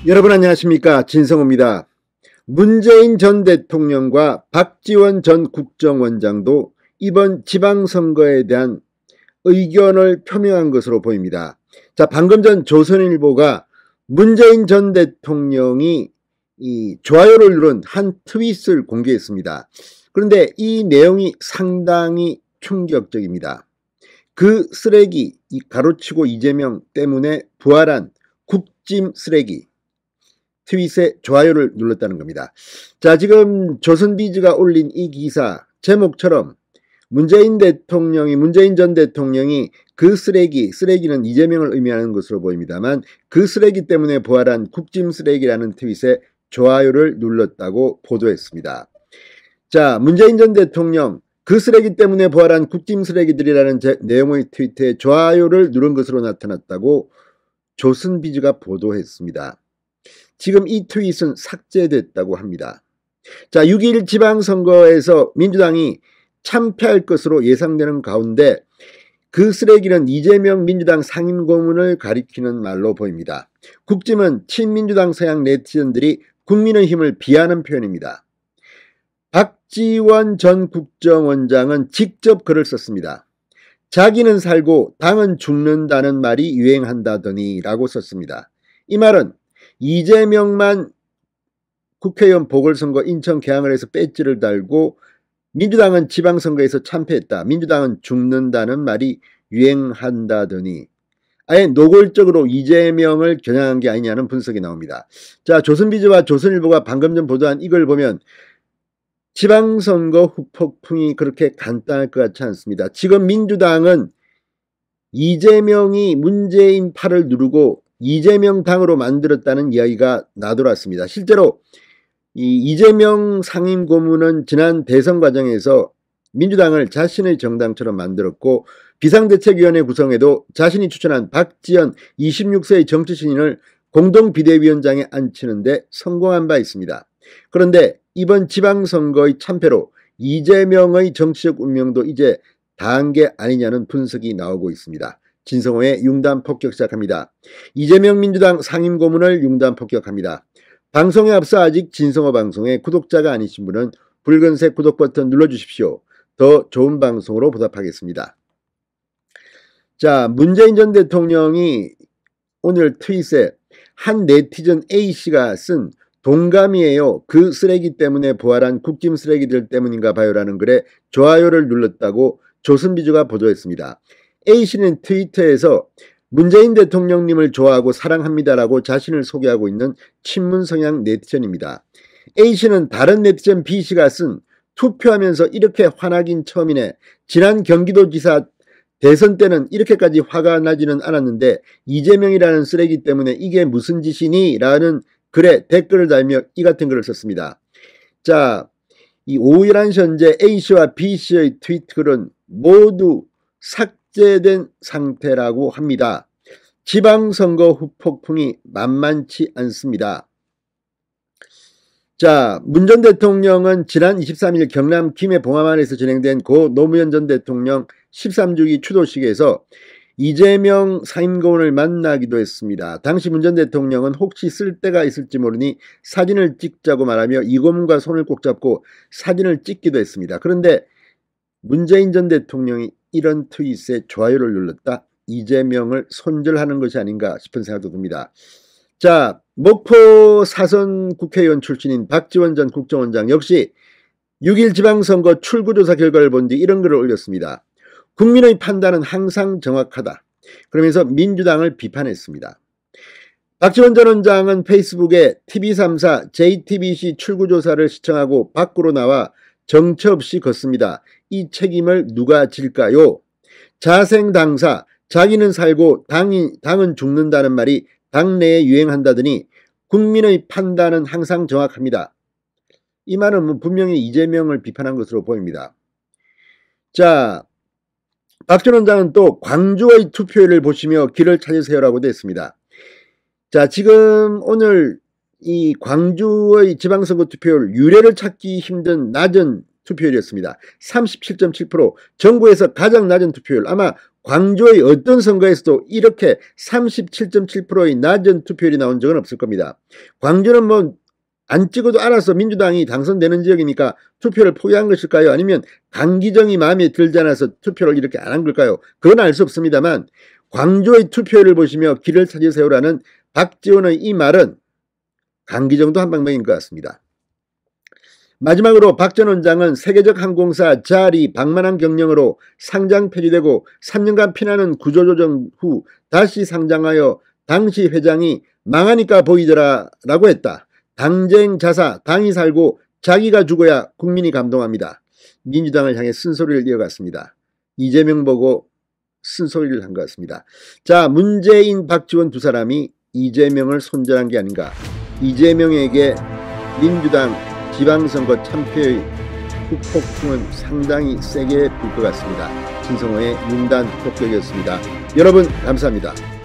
여러분 안녕하십니까, 진성호입니다. 문재인 전 대통령과 박지원 전 국정원장도 이번 지방선거에 대한 의견을 표명한 것으로 보입니다. 자, 방금 전 조선일보가 문재인 전 대통령이 좋아요를 누른 한 트윗을 공개했습니다. 그런데 이 내용이 상당히 충격적입니다. 그 쓰레기, 가로치고 이재명 때문에 부활한 국짐 쓰레기, 트윗에 좋아요를 눌렀다는 겁니다. 자, 지금 조선비즈가 올린 이 기사 제목처럼 문재인 전 대통령이 그 쓰레기는 이재명을 의미하는 것으로 보입니다만, 그 쓰레기 때문에 부활한 국짐 쓰레기라는 트윗에 좋아요를 눌렀다고 보도했습니다. 자, 문재인 전 대통령 그 쓰레기 때문에 부활한 국짐 쓰레기들이라는 내용의 트윗에 좋아요를 누른 것으로 나타났다고 조선비즈가 보도했습니다. 지금 이 트윗은 삭제됐다고 합니다. 자, 6.1 지방선거에서 민주당이 참패할 것으로 예상되는 가운데 그 쓰레기는 이재명 민주당 상임고문을 가리키는 말로 보입니다. 국짐은 친민주당 서양 네티즌들이 국민의힘을 비하하는 표현입니다. 박지원 전 국정원장은 직접 글을 썼습니다. 자기는 살고 당은 죽는다는 말이 유행한다더니 라고 썼습니다. 이 말은 이재명만 국회의원 보궐선거 인천 개항을 해서 배지를 달고 민주당은 지방선거에서 참패했다, 민주당은 죽는다는 말이 유행한다더니 아예 노골적으로 이재명을 겨냥한 게 아니냐는 분석이 나옵니다. 자, 조선비즈와 조선일보가 방금 전 보도한 이걸 보면 지방선거 후폭풍이 그렇게 간단할 것 같지 않습니다. 지금 민주당은 이재명이 문재인 팔을 누르고 이재명 당으로 만들었다는 이야기가 나돌았습니다. 실제로 이재명 상임고문은 지난 대선 과정에서 민주당을 자신의 정당처럼 만들었고, 비상대책위원회 구성에도 자신이 추천한 박지원 26세의 정치신인을 공동비대위원장에 앉히는데 성공한 바 있습니다. 그런데 이번 지방선거의 참패로 이재명의 정치적 운명도 이제 다한 게 아니냐는 분석이 나오고 있습니다. 진성호의 융단 폭격 시작합니다. 이재명 민주당 상임고문을 융단 폭격합니다. 방송에 앞서 아직 진성호 방송에 구독자가 아니신 분은 붉은색 구독 버튼 눌러주십시오. 더 좋은 방송으로 보답하겠습니다. 자, 문재인 전 대통령이 오늘 트윗에 한 네티즌 A씨가 쓴 동감이에요, 그 쓰레기 때문에 부활한 국짐 쓰레기들 때문인가 봐요라는 글에 좋아요를 눌렀다고 조선비즈가 보도했습니다. A씨는 트위터에서 문재인 대통령님을 좋아하고 사랑합니다라고 자신을 소개하고 있는 친문 성향 네티즌입니다. A씨는 다른 네티즌 B씨가 쓴 투표하면서 이렇게 화나긴 처음이네, 지난 경기도지사 대선 때는 이렇게까지 화가 나지는 않았는데 이재명이라는 쓰레기 때문에 이게 무슨 짓이니? 라는 글에 댓글을 달며 이 같은 글을 썼습니다. 자, 이 오후 11시 현재 A씨와 B씨의 트위트 글은 모두 삭제된 상태라고 합니다. 지방선거 후폭풍이 만만치 않습니다. 자, 문 전 대통령은 지난 23일 경남 김해 봉화만에서 진행된 고 노무현 전 대통령 13주기 추도식에서 이재명 상임고문을 만나기도 했습니다. 당시 문 전 대통령은 혹시 쓸 데가 있을지 모르니 사진을 찍자고 말하며 이 고문과 손을 꼭 잡고 사진을 찍기도 했습니다. 그런데 문재인 전 대통령이 이런 트윗에 좋아요를 눌렀다, 이재명을 손절하는 것이 아닌가 싶은 생각도 듭니다. 자, 목포 사선 국회의원 출신인 박지원 전 국정원장 역시 6.1 지방선거 출구조사 결과를 본 뒤 이런 글을 올렸습니다. 국민의 판단은 항상 정확하다, 그러면서 민주당을 비판했습니다. 박지원 전 원장은 페이스북에 TV3사 JTBC 출구조사를 시청하고 밖으로 나와 정처 없이 걷습니다. 이 책임을 누가 질까요? 자생당사, 자기는 살고 당은 죽는다는 말이 당내에 유행한다더니 국민의 판단은 항상 정확합니다. 이 말은 분명히 이재명을 비판한 것으로 보입니다. 자, 박 전 원장은 또 광주의 투표율을 보시며 길을 찾으세요라고도 했습니다. 자, 지금 오늘 이 광주의 지방선거 투표율 유례를 찾기 힘든 낮은 투표율이었습니다. 37.7%, 전국에서 가장 낮은 투표율, 아마 광주의 어떤 선거에서도 이렇게 37.7%의 낮은 투표율이 나온 적은 없을 겁니다. 광주는 뭐 안 찍어도 알아서 민주당이 당선되는 지역이니까 투표를 포기한 것일까요? 아니면 강기정이 마음에 들지 않아서 투표를 이렇게 안 한 걸까요? 그건 알 수 없습니다만 광주의 투표율을 보시며 길을 찾으세요라는 박지원의 이 말은 강기정도 한 방망이인 것 같습니다. 마지막으로 박 전 원장은 세계적 항공사 자리 방만한 경영으로 상장 폐지되고 3년간 피나는 구조조정 후 다시 상장하여 당시 회장이 망하니까 보이더라 라고 했다. 당쟁 자사, 당이 살고 자기가 죽어야 국민이 감동합니다. 민주당을 향해 쓴소리를 이어갔습니다. 이재명 보고 쓴소리를 한 것 같습니다. 자, 문재인, 박지원 두 사람이 이재명을 손절한 게 아닌가. 이재명에게 민주당 지방선거 참패의 후폭풍은 상당히 세게 불 것 같습니다. 진성호의 윤단 폭격이었습니다. 여러분 감사합니다.